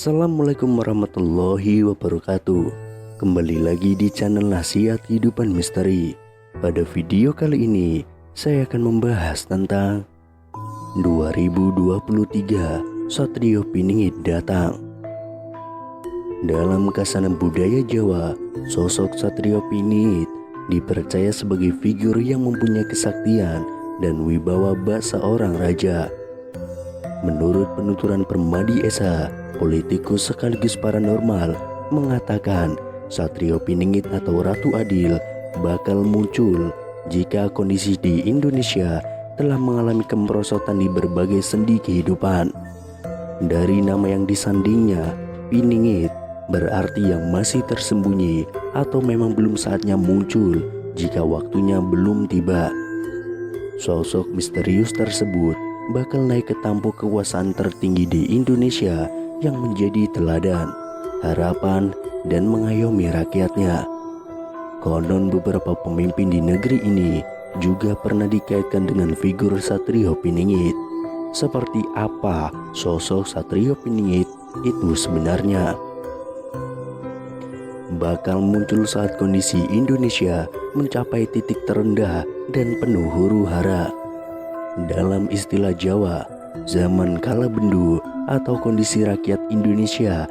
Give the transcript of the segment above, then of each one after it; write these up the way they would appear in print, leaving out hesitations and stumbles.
Assalamualaikum warahmatullahi wabarakatuh. Kembali lagi di channel Nasihat Kehidupan Misteri. Pada video kali ini saya akan membahas tentang 2023 Satrio Piningit datang. Dalam khasanah budaya Jawa, sosok Satrio Piningit dipercaya sebagai figur yang mempunyai kesaktian dan wibawa bak seorang raja. Menurut penuturan Permadi Esa, politikus sekaligus paranormal, mengatakan Satrio Piningit atau Ratu Adil bakal muncul jika kondisi di Indonesia telah mengalami kemerosotan di berbagai sendi kehidupan. Dari nama yang disandingnya, Piningit berarti yang masih tersembunyi atau memang belum saatnya muncul jika waktunya belum tiba. Sosok misterius tersebut bakal naik ke tampuk kekuasaan tertinggi di Indonesia yang menjadi teladan, harapan, dan mengayomi rakyatnya. Konon beberapa pemimpin di negeri ini juga pernah dikaitkan dengan figur Satrio Piningit. Seperti apa sosok Satrio Piningit itu sebenarnya? Bakal muncul saat kondisi Indonesia mencapai titik terendah dan penuh huru-hara. Dalam istilah Jawa, zaman kala bendu atau kondisi rakyat Indonesia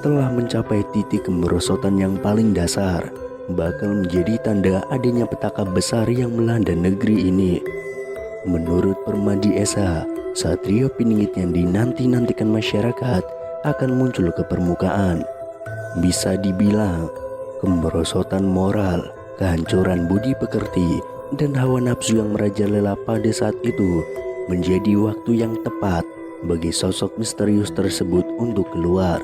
telah mencapai titik kemerosotan yang paling dasar, bakal menjadi tanda adanya petaka besar yang melanda negeri ini. Menurut Permadi Esa, Satrio Piningit yang dinanti-nantikan masyarakat akan muncul ke permukaan. Bisa dibilang, kemerosotan moral, kehancuran budi pekerti, dan hawa nafsu yang merajalela pada saat itu menjadi waktu yang tepat bagi sosok misterius tersebut untuk keluar.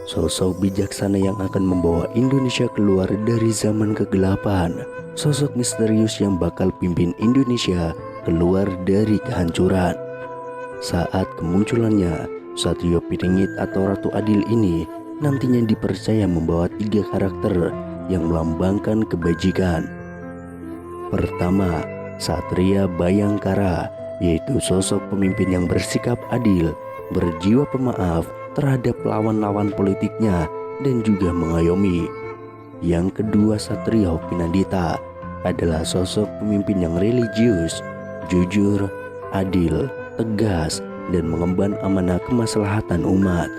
Sosok bijaksana yang akan membawa Indonesia keluar dari zaman kegelapan. Sosok misterius yang bakal pimpin Indonesia keluar dari kehancuran. Saat kemunculannya, Satrio Piningit atau Ratu Adil ini nantinya dipercaya membawa 3 karakter yang melambangkan kebajikan. Pertama, Satria Bayangkara, yaitu sosok pemimpin yang bersikap adil, berjiwa pemaaf terhadap lawan-lawan politiknya, dan juga mengayomi. Yang kedua, Satrio Pinandita adalah sosok pemimpin yang religius, jujur, adil, tegas, dan mengemban amanah kemaslahatan umat.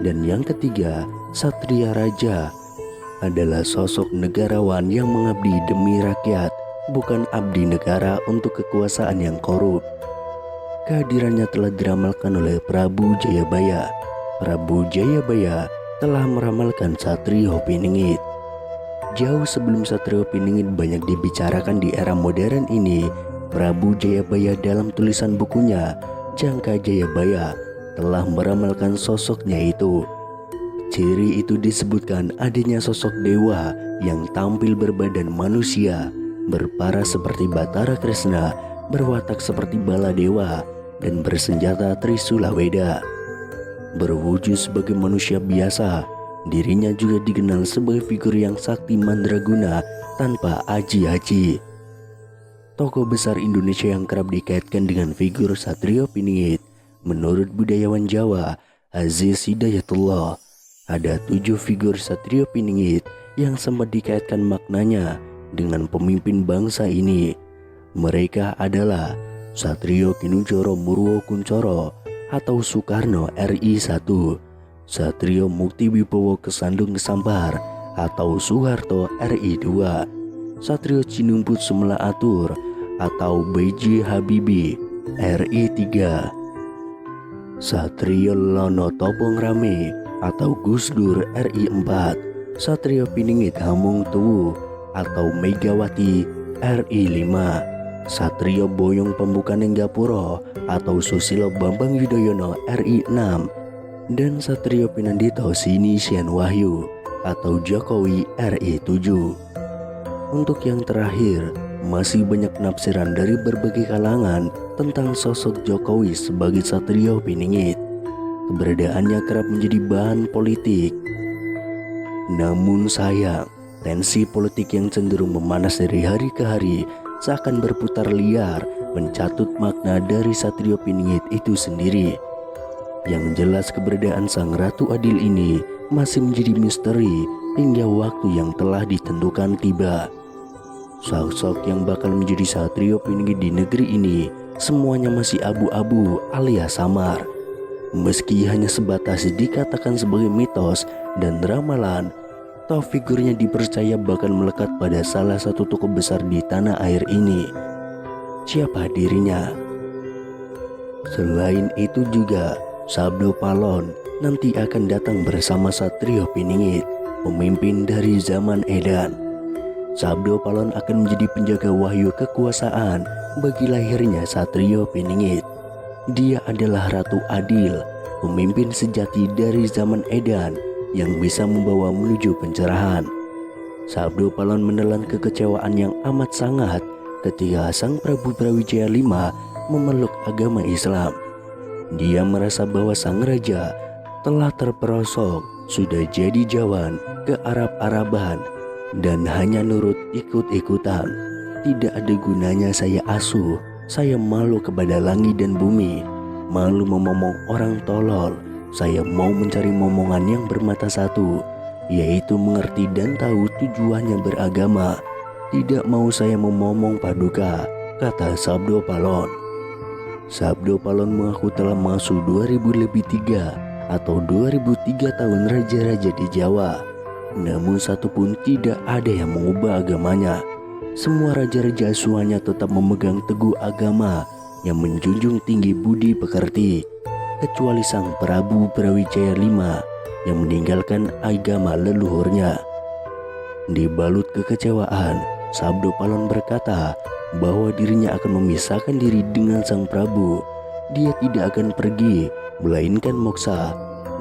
Dan yang ketiga, Satria Raja adalah sosok negarawan yang mengabdi demi rakyat, bukan abdi negara untuk kekuasaan yang korup. Kehadirannya telah diramalkan oleh Prabu Jayabaya. Prabu Jayabaya telah meramalkan Satrio Piningit. Jauh sebelum Satrio Piningit banyak dibicarakan di era modern ini, Prabu Jayabaya dalam tulisan bukunya Jangka Jayabaya telah meramalkan sosoknya itu. Ciri itu disebutkan adanya sosok dewa yang tampil berbadan manusia, berparas seperti Batara Kresna, berwatak seperti Baladewa, dan bersenjata Trisula Weda. Berwujud sebagai manusia biasa, dirinya juga dikenal sebagai figur yang sakti mandraguna tanpa aji-aji. Tokoh besar Indonesia yang kerap dikaitkan dengan figur Satrio Piningit, menurut budayawan Jawa Aziz Hidayatullah, ada 7 figur Satrio Piningit yang sempat dikaitkan maknanya dengan pemimpin bangsa ini. Mereka adalah Satrio Kinujoro Murwo Kuncoro atau Soekarno RI 1, Satrio Mukti Wibowo Kesandung Kesampar atau Soeharto RI 2, Satrio Cinumput Sumela Atur atau B.J. Habibie RI 3, Satrio Lono Topong Rame atau Gus Dur RI 4, Satrio Piningit Hamung Tuwu atau Megawati RI 5, Satrio Boyong Pembukanenggapuro atau Susilo Bambang Yudhoyono RI 6, dan Satrio Pinandito Sini Sian Wahyu atau Jokowi RI 7. Untuk yang terakhir, masih banyak penafsiran dari berbagai kalangan tentang sosok Jokowi sebagai Satrio Piningit. Keberadaannya kerap menjadi bahan politik. Namun sayang, tensi politik yang cenderung memanas dari hari ke hari seakan berputar liar mencatut makna dari Satrio Piningit itu sendiri. Yang jelas keberadaan sang Ratu Adil ini masih menjadi misteri hingga waktu yang telah ditentukan tiba. Sosok yang bakal menjadi satrio peninggi di negeri ini semuanya masih abu-abu alias samar. Meski hanya sebatas dikatakan sebagai mitos dan ramalan, toh figurnya dipercaya bakal melekat pada salah satu tokoh besar di tanah air ini. Siapa dirinya? Selain itu juga, Sabdo Palon nanti akan datang bersama Satrio Piningit, pemimpin dari zaman Edan. Sabdo Palon akan menjadi penjaga wahyu kekuasaan bagi lahirnya Satrio Piningit. Dia adalah Ratu Adil, pemimpin sejati dari zaman Edan yang bisa membawa menuju pencerahan. Sabdo Palon menelan kekecewaan yang amat sangat ketika Sang Prabu Brawijaya V memeluk agama Islam. Dia merasa bahwa sang raja telah terperosok, sudah jadi jawan ke Arab-Araban dan hanya nurut ikut-ikutan. Tidak ada gunanya saya asuh, saya malu kepada langit dan bumi, malu memomong orang tolol. Saya mau mencari momongan yang bermata satu, yaitu mengerti dan tahu tujuannya beragama. Tidak mau saya memomong paduka, kata Sabdo Palon. Sabdo Palon mengaku telah masuk 2003 atau 2003 tahun raja-raja di Jawa. Namun satupun tidak ada yang mengubah agamanya. Semua raja-raja asuhannya tetap memegang teguh agama yang menjunjung tinggi budi pekerti, kecuali Sang Prabu Brawijaya V yang meninggalkan agama leluhurnya. Dibalut kekecewaan, Sabdo Palon berkata bahwa dirinya akan memisahkan diri dengan Sang Prabu. Dia tidak akan pergi, melainkan moksa.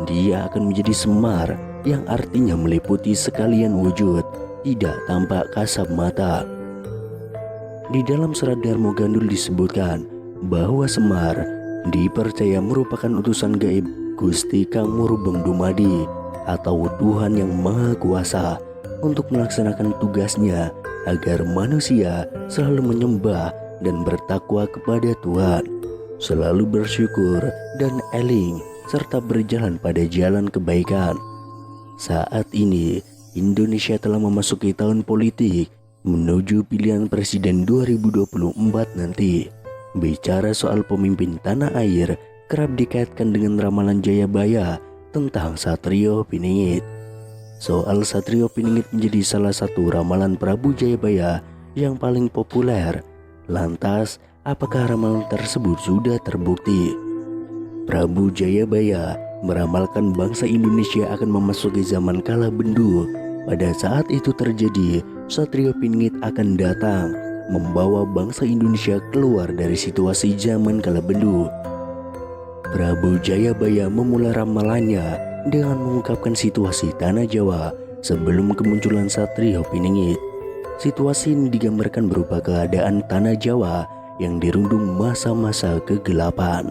Dia akan menjadi Semar, yang artinya meliputi sekalian wujud, tidak tampak kasat mata. Di dalam serat Darmo Gandul disebutkan bahwa Semar dipercaya merupakan utusan gaib Gusti Kang Murubeng Dumadi atau Tuhan yang Maha Kuasa untuk melaksanakan tugasnya agar manusia selalu menyembah dan bertakwa kepada Tuhan, selalu bersyukur dan eling serta berjalan pada jalan kebaikan. Saat ini Indonesia telah memasuki tahun politik menuju pilihan presiden 2024 nanti. Bicara soal pemimpin tanah air kerap dikaitkan dengan ramalan Jayabaya tentang Satrio Piningit. Soal Satrio Piningit menjadi salah satu ramalan Prabu Jayabaya yang paling populer. Lantas, apakah ramalan tersebut sudah terbukti? Prabu Jayabaya meramalkan bangsa Indonesia akan memasuki zaman kala bendu. Pada saat itu terjadi, Satrio Piningit akan datang membawa bangsa Indonesia keluar dari situasi zaman kala bendu. Prabu Jayabaya memulai ramalannya dengan mengungkapkan situasi tanah Jawa sebelum kemunculan Satrio Piningit. Situasi ini digambarkan berupa keadaan tanah Jawa yang dirundung masa-masa kegelapan.